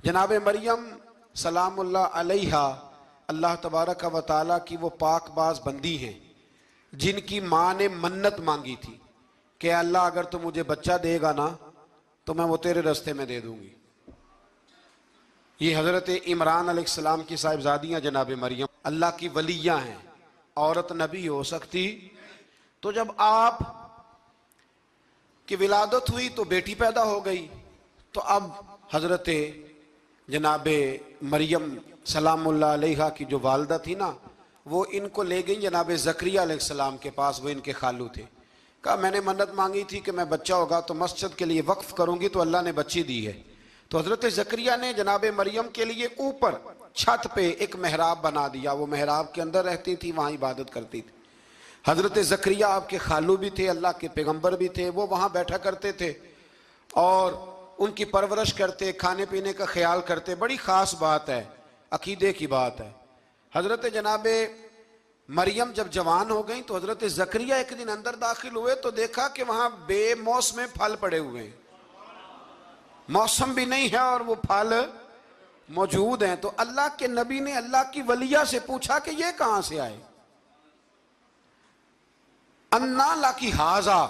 जनाब मरियम सलामुल्लाह अलैहा अल्लाह तबारक व तआला की वो पाकबाज बंदी हैं जिनकी माँ ने मन्नत मांगी थी कि अल्लाह अगर तू मुझे बच्चा देगा ना तो मैं वो तेरे रास्ते में दे दूंगी। ये हज़रत इमरान अलैहिस्सलाम की साहिबजादियाँ जनाब मरियम अल्लाह की वलियाँ हैं। औरत नबी हो सकती? तो जब आप की विलादत हुई तो बेटी पैदा हो गई, तो अब हज़रत जनाब मरियम सलामुल्लाह अलैहा की जो वालदा थी ना, वो इनको ले गई जनाब ज़करिया अलैहिस्सलाम के पास। वो इनके खालू थे। कहा मैंने मन्नत मांगी थी कि मैं बच्चा होगा तो मस्जिद के लिए वक्फ करूंगी, तो अल्लाह ने बच्ची दी है। तो हज़रत ज़करिया ने जनाब मरियम के लिए ऊपर छत पे एक मेहराब बना दिया। वो मेहराब के अंदर रहती थी, वहाँ इबादत करती थी। हज़रत ज़करिया आपके खालू भी थे, अल्लाह के पैगम्बर भी थे। वो वहाँ बैठा करते थे और उनकी परवरिश करते, खाने पीने का ख्याल करते। बड़ी ख़ास बात है, अकीदे की बात है। हज़रत जनाब मरियम जब जवान हो गई तो हज़रत ज़करिया एक दिन अंदर दाखिल हुए तो देखा कि वहाँ बेमौसम फल पड़े हुए हैं। मौसम भी नहीं है और वो फल मौजूद हैं। तो अल्लाह के नबी ने अल्लाह की वलिया से पूछा कि ये कहाँ से आए। अन्ना लाकी हाजा,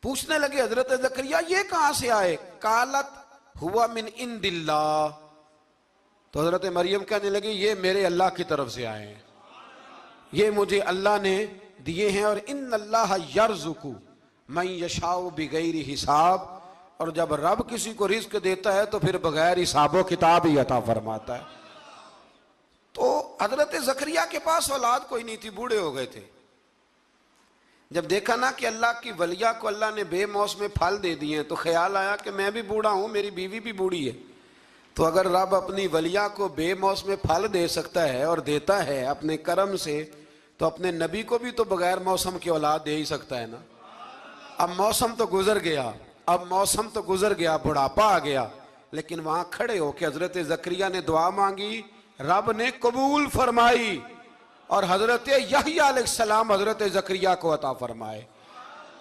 पूछने लगे हजरत ज़करिया ये कहां से आए। कालत हुआ मिन इंदिल्लाह, तो हजरत मरियम कहने लगी ये मेरे अल्लाह की तरफ से आए हैं, ये मुझे अल्लाह ने दिए हैं। और इन्नल्लाह यर्ज़ुकु मन यशाउ बिगैरि हिसाब, और जब रब किसी को रिज्क देता है तो फिर बगैर हिसाबो किताब ही अता फरमाता है। तो हजरत ज़करिया के पास औलाद कोई नहीं थी, बूढ़े हो गए थे। जब देखा ना कि अल्लाह की वलिया को अल्लाह ने बेमौसम फल दे दिए तो ख्याल आया कि मैं भी बूढ़ा हूँ, मेरी बीवी भी बूढ़ी है, तो अगर रब अपनी वलिया को बेमौसम फल दे सकता है और देता है अपने करम से, तो अपने नबी को भी तो बगैर मौसम की औलाद दे ही सकता है ना। अब मौसम तो गुजर गया, बुढ़ापा आ गया, लेकिन वहां खड़े होकर हजरत ज़करिया ने दुआ मांगी, रब ने कबूल फरमाई और हजरत यहया अलैहिस्सलाम हजरत ज़करिया को अता फरमाए।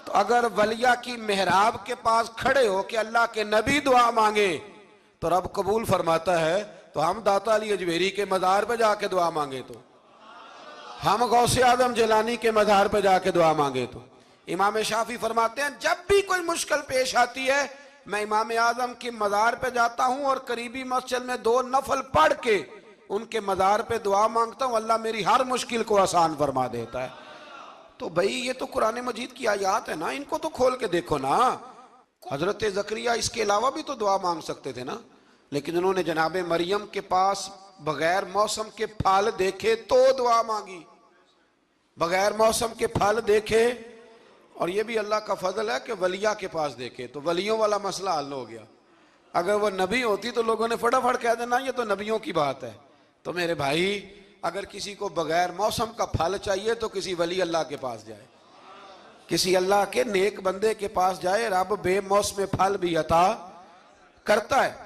तो अगर वलिया की मेहराब के पास खड़े हो कि अल्लाह के नबी दुआ मांगे तो रब कबूल फरमाता है, तो हम दाता अली अजमेरी के मज़ार पे जाके दुआ मांगे, तो हम गौसे आजम जिलानी के मज़ार पे जाके दुआ मांगे, तो इमाम शाफी फरमाते हैं जब भी कोई मुश्किल पेश आती है मैं इमाम आजम के मज़ार पे जाता हूं और करीबी मस्जिद में 2 नफल पढ़ के उनके मज़ार पे दुआ मांगता हूं, अल्लाह मेरी हर मुश्किल को आसान फरमा देता है। तो भाई ये तो कुरान मजीद की आयत है ना, इनको तो खोल के देखो ना। हजरत ज़करिया इसके अलावा भी तो दुआ मांग सकते थे ना, लेकिन उन्होंने जनाब मरियम के पास बगैर मौसम के फल देखे तो दुआ मांगी, बगैर मौसम के फल देखे। और ये भी अल्लाह का फजल है कि वलिया के पास देखे, तो वलियों वाला मसला हल हो गया। अगर वो नबी होती तो लोगों ने फटाफट कह देना ये तो नबियों की बात है। तो मेरे भाई अगर किसी को बगैर मौसम का फल चाहिए तो किसी वली अल्लाह के पास जाए, किसी अल्लाह के नेक बंदे के पास जाए, रब बेमौसम फल भी अता करता है।